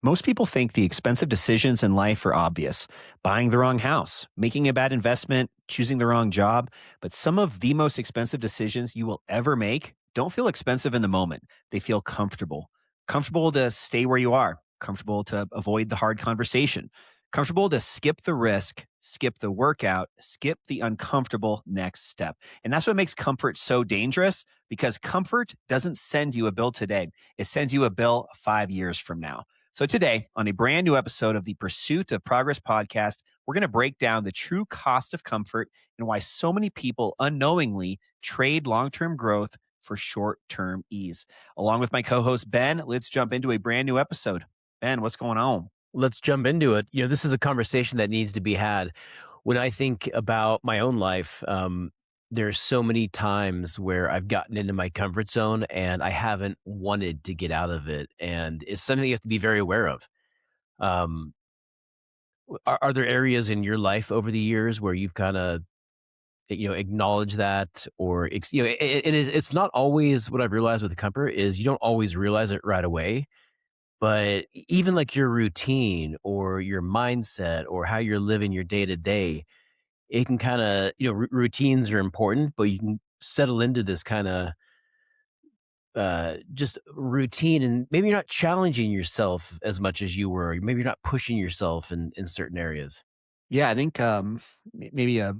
Most people think the expensive decisions in life are obvious: buying the wrong house, making a bad investment, choosing the wrong job. But some of the most expensive decisions you will ever make don't feel expensive in the moment. They feel comfortable. Comfortable to stay where you are, comfortable to avoid the hard conversation, comfortable to skip the risk, skip the workout, skip the uncomfortable next step. And that's what makes comfort so dangerous, because comfort doesn't send you a bill today, it sends you a bill 5 years from now. So, today, on a brand new episode of the Pursuit of Progress podcast, we're going to break down the true cost of comfort and why so many people unknowingly trade long term growth for short term ease. Along with my co host, Ben, let's jump into a brand new episode. Ben, what's going on? Let's jump into it. This is a conversation that needs to be had. When I think about my own life, there's so many times where I've gotten into my comfort zone and I haven't wanted to get out of it. And it's something that you have to be very aware of. Um, are there areas in your life over the years where you've kind of, acknowledged that or, it's not always what I've realized with the comfort is you don't always realize it right away. But even like your routine or your mindset or how you're living your day to day, it can kind of, routines are important, but you can settle into this kind of just routine and maybe you're not challenging yourself as much as you were. Maybe you're not pushing yourself in certain areas. Yeah, I think maybe a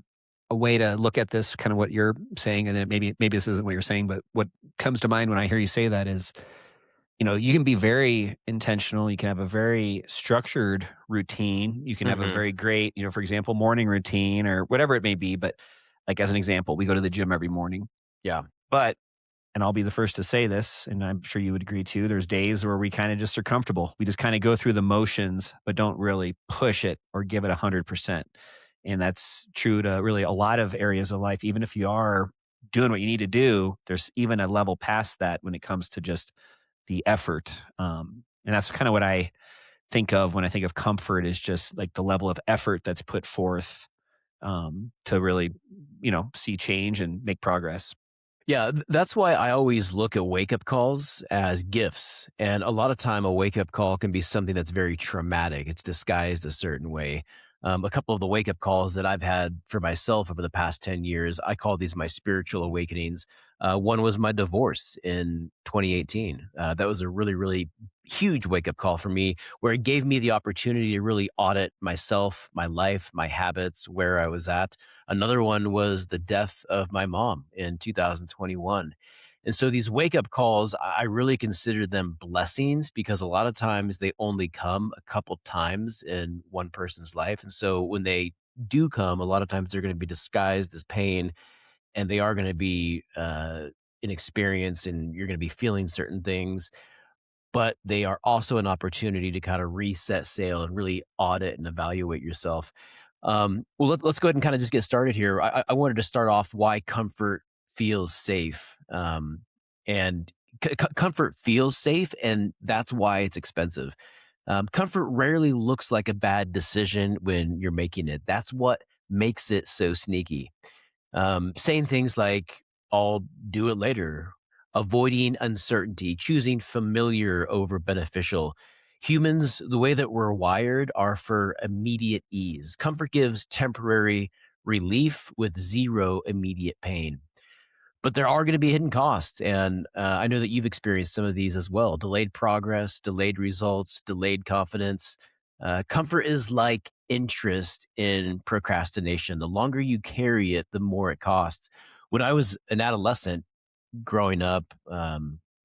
way to look at this, kind of what you're saying, and then maybe this isn't what you're saying, but what comes to mind when I hear you say that is, you can be very intentional. You can have a very structured routine. You can have a Hmm. very great, for example, morning routine or whatever it may be. But like as an example, we go to the gym every morning. Yeah. But, and I'll be the first to say this, and I'm sure you would agree too, there's days where we kind of just are comfortable. We just kind of go through the motions, but don't really push it or give it 100%. And that's true to really a lot of areas of life. Even if you are doing what you need to do, there's even a level past that when it comes to just the effort. And that's kind of what I think of when I think of comfort, is just like the level of effort that's put forth to really, see change and make progress. Yeah, that's why I always look at wake up calls as gifts. And a lot of time, a wake up call can be something that's very traumatic. It's disguised a certain way. A couple of the wake up calls that I've had for myself over the past 10 years, I call these my spiritual awakenings. One was my divorce in 2018. That was a really, really huge wake up call for me, where it gave me the opportunity to really audit myself, my life, my habits, where I was at. Another one was the death of my mom in 2021. And so these wake up calls, I really consider them blessings because a lot of times they only come a couple times in one person's life. And so when they do come, a lot of times they're going to be disguised as pain and they are going to be an experience and you're going to be feeling certain things, but they are also an opportunity to kind of reset sail and really audit and evaluate yourself. Well, let's go ahead and kind of just get started here. I wanted to start off why comfort feels safe. And comfort feels safe, and that's why it's expensive. Comfort rarely looks like a bad decision when you're making it. That's what makes it so sneaky. Saying things like, I'll do it later, avoiding uncertainty, choosing familiar over beneficial. Humans, the way that we're wired, are for immediate ease. Comfort gives temporary relief with zero immediate pain. But there are going to be hidden costs. And I know that you've experienced some of these as well: delayed progress, delayed results, delayed confidence. Comfort is like interest in procrastination. The longer you carry it, the more it costs. When I was an adolescent growing up,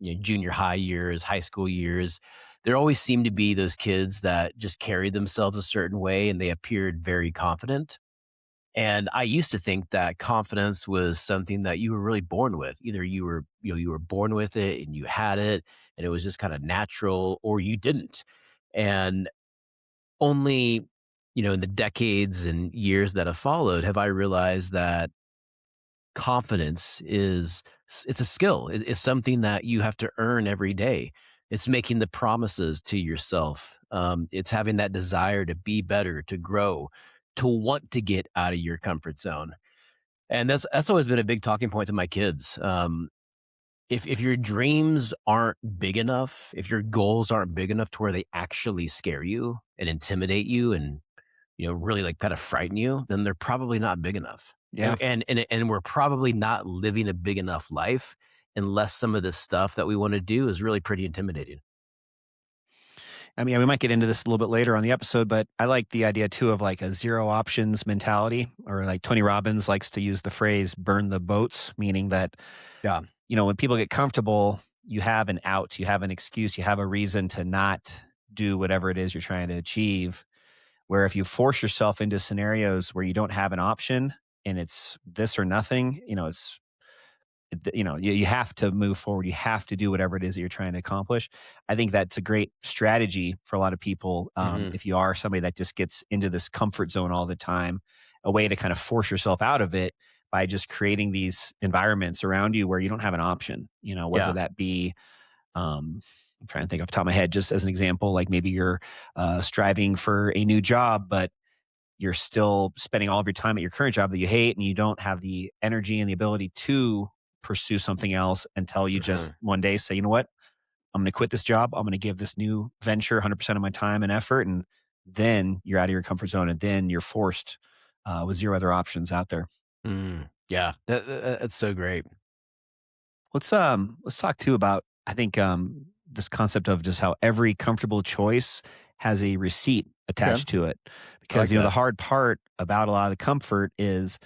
junior high years, high school years, there always seemed to be those kids that just carried themselves a certain way and they appeared very confident. And I used to think that confidence was something that you were really born with. Either you were born with it and you had it and it was just kind of natural, or you didn't. And only, in the decades and years that have followed have I realized that confidence it's a skill. It's something that you have to earn every day. It's making the promises to yourself. It's having that desire to be better, to grow, to want to get out of your comfort zone. And that's always been a big talking point to my kids. If your dreams aren't big enough, if your goals aren't big enough to where they actually scare you and intimidate you and, really, like, kinda frighten you, then they're probably not big enough. Yeah. And we're probably not living a big enough life unless some of this stuff that we wanna do is really pretty intimidating. I mean, we might get into this a little bit later on the episode, but I like the idea too of like a zero options mentality, or like Tony Robbins likes to use the phrase burn the boats, meaning that, Yeah. when people get comfortable, you have an out, you have an excuse, you have a reason to not do whatever it is you're trying to achieve. Where if you force yourself into scenarios where you don't have an option and it's this or nothing, you have to move forward. You have to do whatever it is that you're trying to accomplish. I think that's a great strategy for a lot of people. Mhm. If you are somebody that just gets into this comfort zone all the time, a way to kind of force yourself out of it by just creating these environments around you where you don't have an option, whether Yeah. that be, I'm trying to think off the top of my head, just as an example, like maybe you're striving for a new job, but you're still spending all of your time at your current job that you hate, and you don't have the energy and the ability to pursue something else until you just Mhm. one day say, you know what, I'm going to quit this job. I'm going to give this new venture 100% of my time and effort. And then you're out of your comfort zone, and then you're forced with zero other options out there. Mm. Yeah. That's so great. Let's talk too about, I think, this concept of just how every comfortable choice has a receipt Okay. attached to it. I Because like the that. hard part about a lot of the comfort is,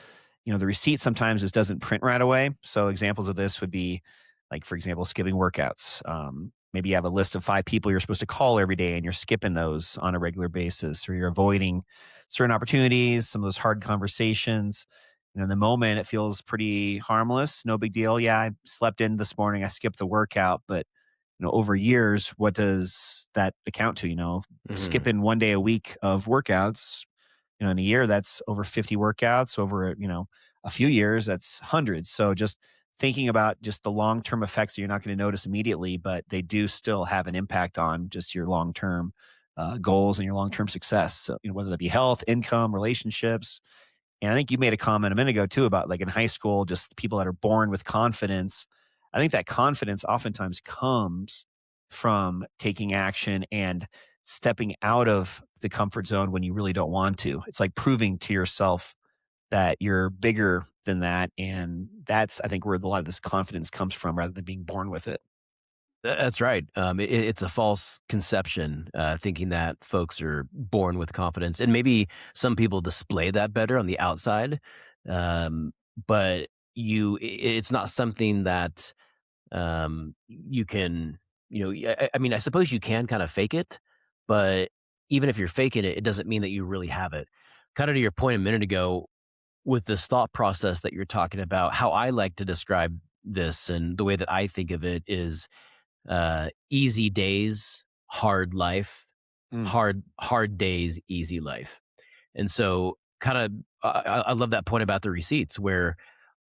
the receipt sometimes just doesn't print right away. So examples of this would be, like, for example, skipping workouts. Maybe you have a list of 5 people you're supposed to call every day, and you're skipping those on a regular basis, or you're avoiding certain opportunities, some of those hard conversations. In the moment, it feels pretty harmless, no big deal. Yeah, I slept in this morning, I skipped the workout, but over years, what does that account to? Mhm. Skipping one day a week of workouts, in a year, that's over 50 workouts. Over, a few years, that's hundreds. So just thinking about just the long term effects that you're not going to notice immediately, but they do still have an impact on just your long term goals and your long term success. So, whether that be health, income, relationships. And I think you made a comment a minute ago too about, like, in high school, just people that are born with confidence. I think that confidence oftentimes comes from taking action and stepping out of the comfort zone when you really don't want to. It's like proving to yourself that you're bigger than that. And that's, I think, where a lot of this confidence comes from rather than being born with it. That's right. It's a false conception, thinking that folks are born with confidence, and maybe some people display that better on the outside. But it's not something that you can, I mean, I suppose you can kind of fake it, but even if you're faking it, it doesn't mean that you really have it. Kind of to your point a minute ago, with this thought process that you're talking about, how I like to describe this and the way that I think of it is easy days, hard life, Mm, hard days, easy life. And so kind of I love that point about the receipts where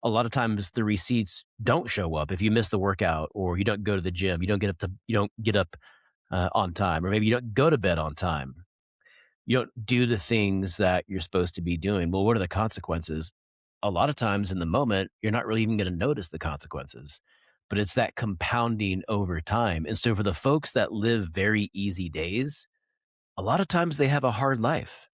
a lot of times the receipts don't show up if you miss the workout or you don't go to the gym, you don't get up on time, or maybe you don't go to bed on time. You don't do the things that you're supposed to be doing. Well, what are the consequences? A lot of times in the moment, you're not really even going to notice the consequences, but it's that compounding over time. And so for the folks that live very easy days, a lot of times they have a hard life.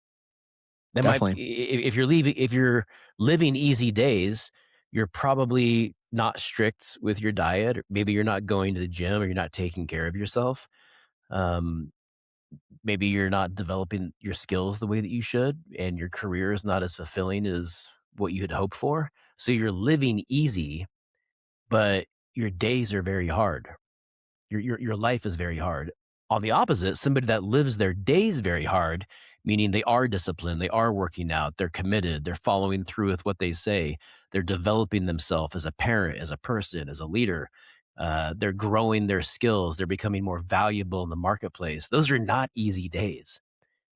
That might, definitely. if you're living easy days, you're probably not strict with your diet, or maybe you're not going to the gym, or you're not taking care of yourself. Um, Maybe you're not developing your skills the way that you should, and your career is not as fulfilling as what you had hoped for. So you're living easy, but your days are very hard. Your life is very hard. On the opposite, somebody that lives their days very hard, meaning they are disciplined, they are working out, they're committed, they're following through with what they say, they're developing themselves as a parent, as a person, as a leader. They're growing their skills, they're becoming more valuable in the marketplace. Those are not easy days,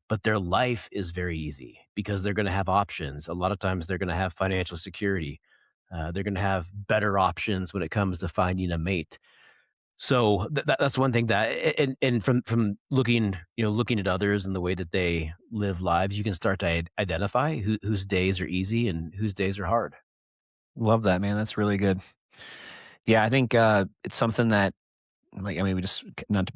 but their life is very easy because they're going to have options. A lot of times they're going to have financial security. They're going to have better options when it comes to finding a mate. So that's one thing that, and from looking, looking at others and the way that they live lives, you can start to identify whose days are easy and whose days are hard. Love that, man. That's really good. Yeah, I think, it's something that, like, I mean, we just not to,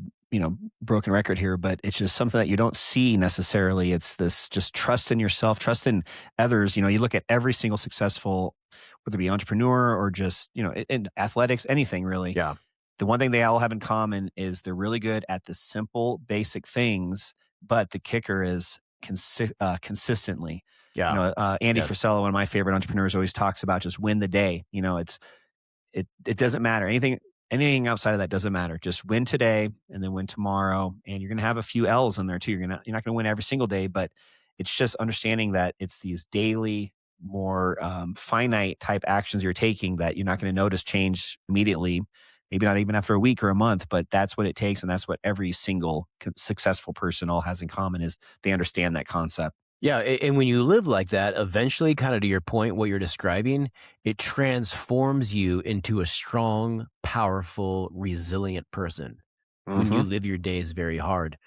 broken record here, but it's just something that you don't see necessarily. It's this just trust in yourself, trust in others. You look at every single successful, whether it be entrepreneur or just, in athletics, anything really. Yeah. The one thing they all have in common is they're really good at the simple, basic things, but the kicker is consistently. Yeah. Andy Yes. Frisella, one of my favorite entrepreneurs, always talks about just win the day. It doesn't matter. Anything outside of that doesn't matter. Just win today and then win tomorrow, and you're gonna have a few L's in there too. You're not gonna win every single day, but it's just understanding that it's these daily, more finite type actions you're taking that you're not gonna notice change immediately. Maybe not even after a week or a month, but that's what it takes, and that's what every single successful person all has in common is they understand that concept. Yeah, and when you live like that, eventually, kind of to your point, what you're describing, it transforms you into a strong, powerful, resilient person when you Hmm. live your days very hard.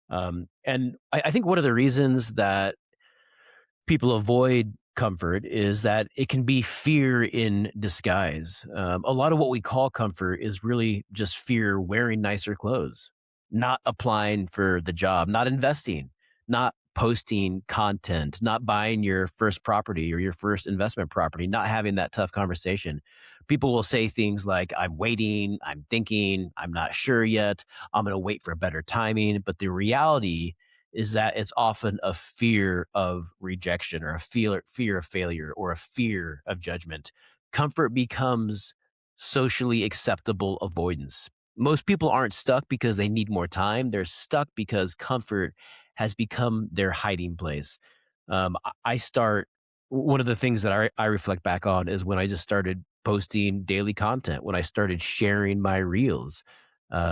And I think one of the reasons that people avoid comfort is that it can be fear in disguise. A lot of what we call comfort is really just fear wearing nicer clothes, not applying for the job, not investing, not posting content, not buying your first property or your first investment property, not having that tough conversation. People will say things like, I'm waiting, I'm thinking, I'm not sure yet, I'm going to wait for better timing. But the reality is that it's often a fear of rejection or a fear of failure or a fear of judgment. Comfort becomes socially acceptable avoidance. Most people aren't stuck because they need more time. They're stuck because comfort has become their hiding place. I start, one of the things that I reflect back on is when I just started posting daily content, when I started sharing my reels,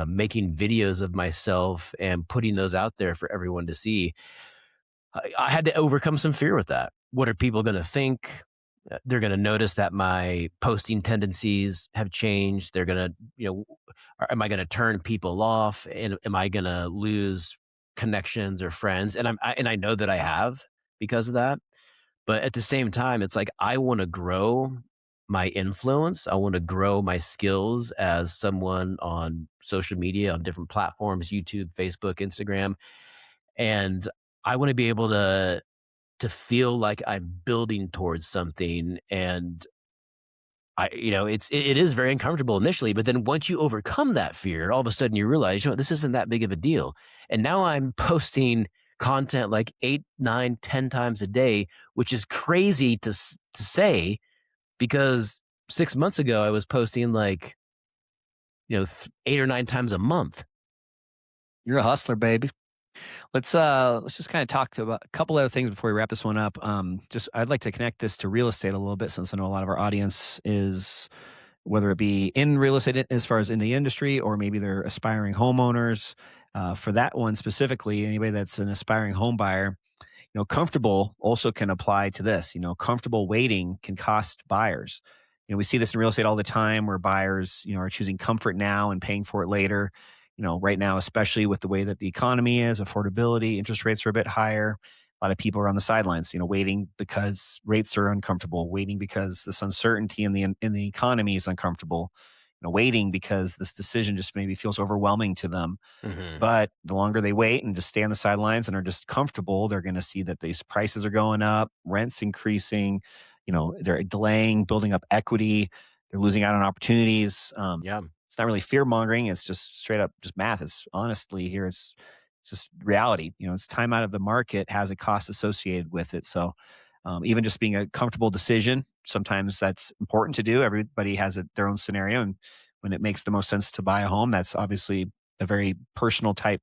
making videos of myself and putting those out there for everyone to see. I had to overcome some fear with that. What are people going to think? They're going to notice that my posting tendencies have changed. They're going to, am I going to turn people off? And am I going to lose connections or friends? And I know that I have because of that. But at the same time, it's like I want to grow my influence. I want to grow my skills as someone on social media, on different platforms, YouTube, Facebook, Instagram. And I want to be able to feel like I'm building towards something. And it is very uncomfortable initially, but then once you overcome that fear, all of a sudden you realize, this isn't that big of a deal. And now I'm posting content like 8, 9, 10 times a day, which is crazy to say because 6 months ago I was posting like, 8 or 9 times a month. You're a hustler, baby. Let's just kind of talk about a couple other things before we wrap this one up. Just I'd like to connect this to real estate a little bit since I know a lot of our audience is whether it be in real estate as far as in the industry or maybe they're aspiring homeowners. For that one specifically, anybody that's an aspiring home buyer, comfortable also can apply to this. Comfortable waiting can cost buyers. We see this in real estate all the time where buyers, are choosing comfort now and paying for it later. Right now, especially with the way that the economy is, affordability, interest rates are a bit higher. A lot of people are on the sidelines, waiting because rates are uncomfortable, waiting because this uncertainty in the economy is uncomfortable, waiting because this decision just maybe feels overwhelming to them. Hmm. But the longer they wait and just stay on the sidelines and are just comfortable, they're going to see that these prices are going up, rents increasing, they're delaying building up equity, they're losing out on opportunities. Yeah. It's not really fear mongering. It's just straight up just math. It's honestly here. It's just reality. It's time out of the market has a cost associated with it. So even just being a comfortable decision, sometimes that's important to do. Everybody has their own scenario, and when it makes the most sense to buy a home, that's obviously a very personal type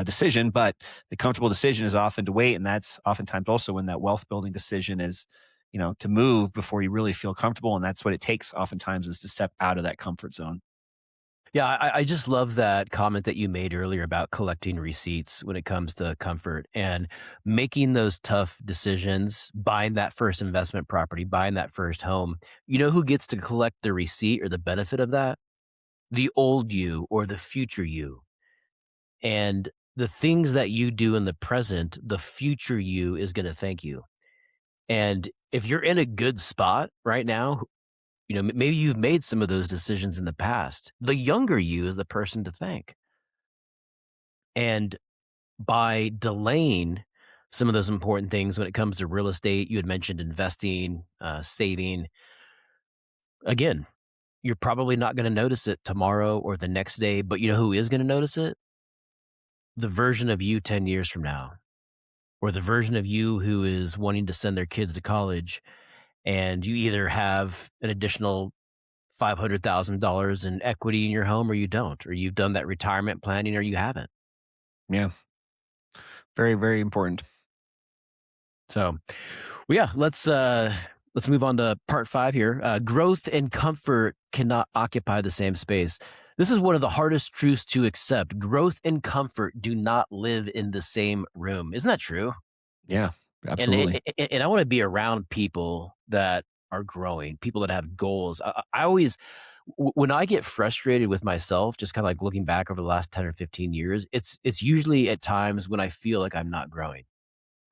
decision. But the comfortable decision is often to wait, and that's oftentimes also when that wealth building decision is, to move before you really feel comfortable, and that's what it takes. Oftentimes, is to step out of that comfort zone. Yeah, I just love that comment that you made earlier about collecting receipts when it comes to comfort and making those tough decisions, buying that first investment property, buying that first home. You know who gets to collect the receipt or the benefit of that? The old you or the future you. And the things that you do in the present, the future you is going to thank you. And if you're in a good spot right now, maybe you've made some of those decisions in the past. The younger you is the person to thank. And by delaying some of those important things when it comes to real estate, you had mentioned investing, saving. Again, you're probably not going to notice it tomorrow or the next day, but you know who is going to notice it? The version of you 10 years from now, or the version of you who is wanting to send their kids to college, and you either have an additional $500,000 in equity in your home or you don't, or you've done that retirement planning or you haven't. Yeah. Very, very important. So, well, yeah, let's move on to part 5 here. Growth and comfort cannot occupy the same space. This is one of the hardest truths to accept. Growth and comfort do not live in the same room. Isn't that true? Yeah, And absolutely. I want to be around people that are growing, people that have goals. I always, when I get frustrated with myself, just kind of like looking back over the last 10 or 15 years, it's usually at times when I feel like I'm not growing.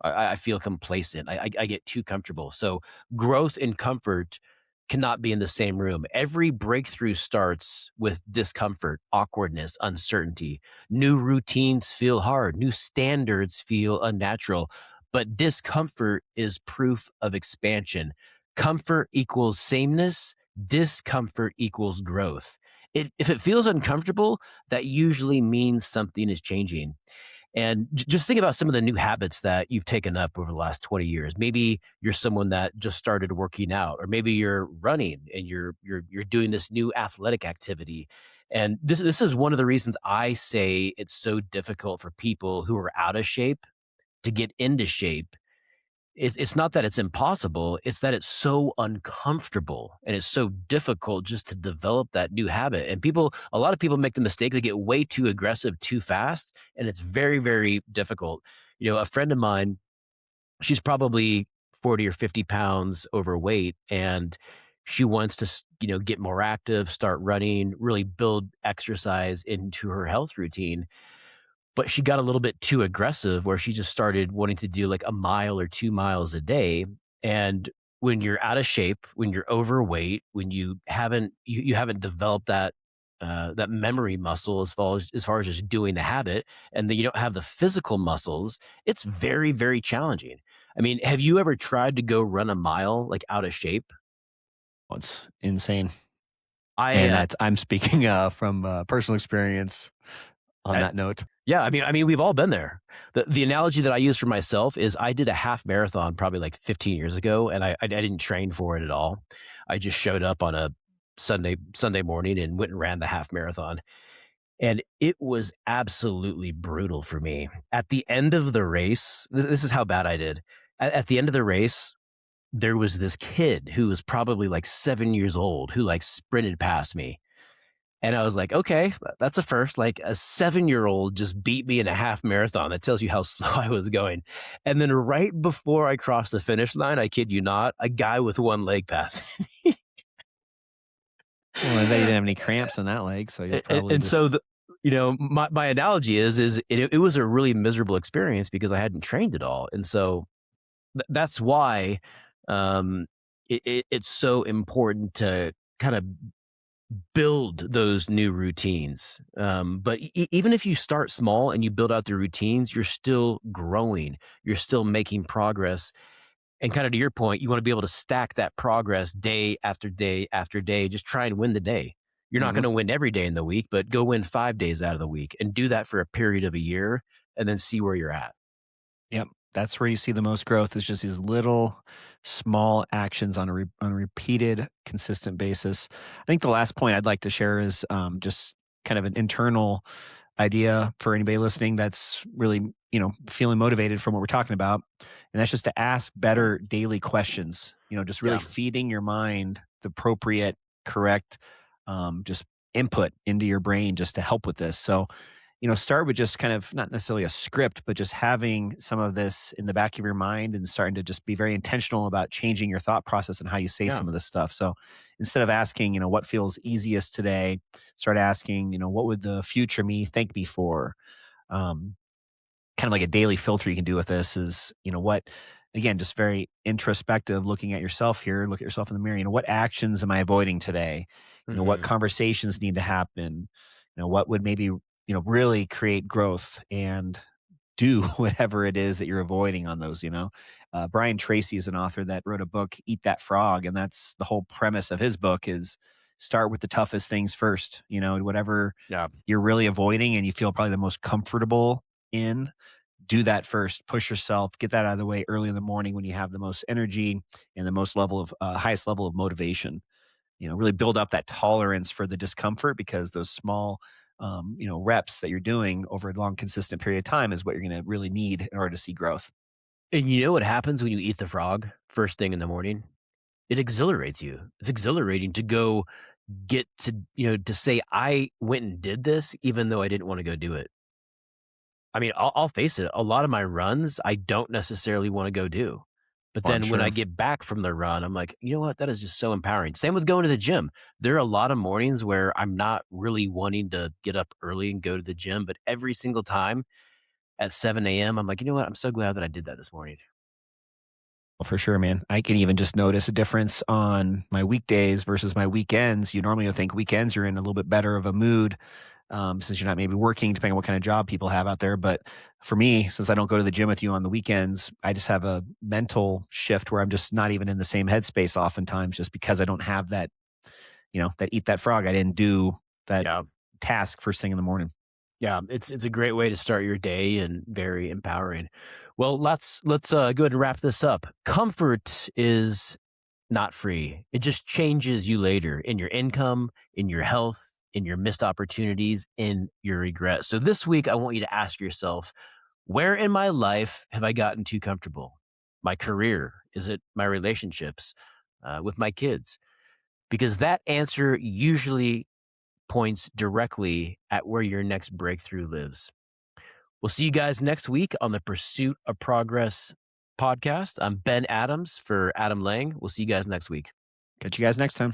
I feel complacent. I get too comfortable. So growth and comfort cannot be in the same room. Every breakthrough starts with discomfort, awkwardness, uncertainty. New routines feel hard. New standards feel unnatural. But discomfort is proof of expansion. Comfort equals sameness. Discomfort equals growth. If it feels uncomfortable, that usually means something is changing. And just think about some of the new habits that you've taken up over the last 20 years. Maybe you're someone that just started working out, or maybe you're running and you're doing this new athletic activity. And this is one of the reasons I say it's so difficult for people who are out of shape to get into shape. It's not that it's impossible, it's that it's so uncomfortable and it's so difficult just to develop that new habit. And a lot of people make the mistake, they get way too aggressive too fast, and it's very, very difficult. A friend of mine, she's probably 40 or 50 pounds overweight, and she wants to, get more active, start running, really build exercise into her health routine. But she got a little bit too aggressive where she just started wanting to do like a mile or 2 miles a day. And when you're out of shape, when you're overweight, when you haven't developed that memory muscle as far as just doing the habit, and then you don't have the physical muscles, it's very, very challenging. I mean, have you ever tried to go run a mile like out of shape? Well, it's insane. I, And uh, I'm speaking from personal experience on I that note. Yeah, I mean, we've all been there. The analogy that I use for myself is I did a half marathon probably like 15 years ago, and I didn't train for it at all. I just showed up on a Sunday morning and went and ran the half marathon, and it was absolutely brutal for me. At the end of the race, this is how bad I did. At the end of the race, there was this kid who was probably like 7 years old who like sprinted past me, and I was like, okay, that's a first. Like a 7-year-old just beat me in a half marathon. That tells you how slow I was going. And then right before I crossed the finish line, I kid you not, a guy with one leg passed me. Well, I bet you didn't have any cramps in that leg, so he was and, probably and so just my analogy is it was a really miserable experience because I hadn't trained at all. And so that's why um, it's so important to kind of build those new routines. But even if you start small and you build out the routines, you're still growing, you're still making progress. And kind of to your point, you want to be able to stack that progress day after day after day. Just try and win the day. You're not going Mhm. to win every day in the week, but go win 5 days out of the week and do that for a period of a year and then see where you're at. Yep. That's where you see the most growth is just these little small actions on on a repeated, consistent basis. I think the last point I'd like to share is just kind of an internal idea for anybody listening that's really, feeling motivated from what we're talking about. And that's just to ask better daily questions, just really Yeah. feeding your mind the appropriate, correct, just input into your brain just to help with this. So, start with just kind of not necessarily a script, but just having some of this in the back of your mind and starting to just be very intentional about changing your thought process and how you say Yeah. some of this stuff. So instead of asking, what feels easiest today, start asking, what would the future me thank me for? Um, Kind of like a daily filter you can do with this is, what again, just very introspective, looking at yourself here, look at yourself in the mirror. What actions am I avoiding today? What Hmm. conversations need to happen? What would maybe, really create growth and do whatever it is that you're avoiding on those, Brian Tracy is an author that wrote a book, Eat That Frog. And that's the whole premise of his book is start with the toughest things first, whatever Yeah. you're really avoiding and you feel probably the most comfortable in, do that first. Push yourself, get that out of the way early in the morning when you have the most energy and the most level of highest level of motivation. Really build up that tolerance for the discomfort because those small, reps that you're doing over a long, consistent period of time is what you're going to really need in order to see growth. And you know what happens when you eat the frog first thing in the morning? It exhilarates you. It's exhilarating to go get to, to say, I went and did this, even though I didn't want to go do it. I mean, I'll face it. A lot of my runs, I don't necessarily want to go do. But Well, I'm then when I sure. get back from the run, I'm like, you know what? That is just so empowering. Same with going to the gym. There are a lot of mornings where I'm not really wanting to get up early and go to the gym, but every single time at 7 a.m., I'm like, you know what? I'm so glad that I did that this morning. Well, for sure, man. I can even just notice a difference on my weekdays versus my weekends. You normally would think weekends you're in a little bit better of a mood since you're not maybe working, depending on what kind of job people have out there. But for me, since I don't go to the gym with you on the weekends, I just have a mental shift where I'm just not even in the same headspace oftentimes just because I don't have that, that eat that frog. I didn't do that Yeah. task first thing in the morning. Yeah, it's a great way to start your day and very empowering. Well, let's go ahead and wrap this up. Comfort is not free. It just changes you later in your income, in your health, in your missed opportunities, in your regret. So this week, I want you to ask yourself, where in my life have I gotten too comfortable? My career? Is it my relationships with my kids? Because that answer usually points directly at where your next breakthrough lives. We'll see you guys next week on the Pursuit of Progress podcast. I'm Ben Adams for Adam Lang. We'll see you guys next week. Catch you guys next time.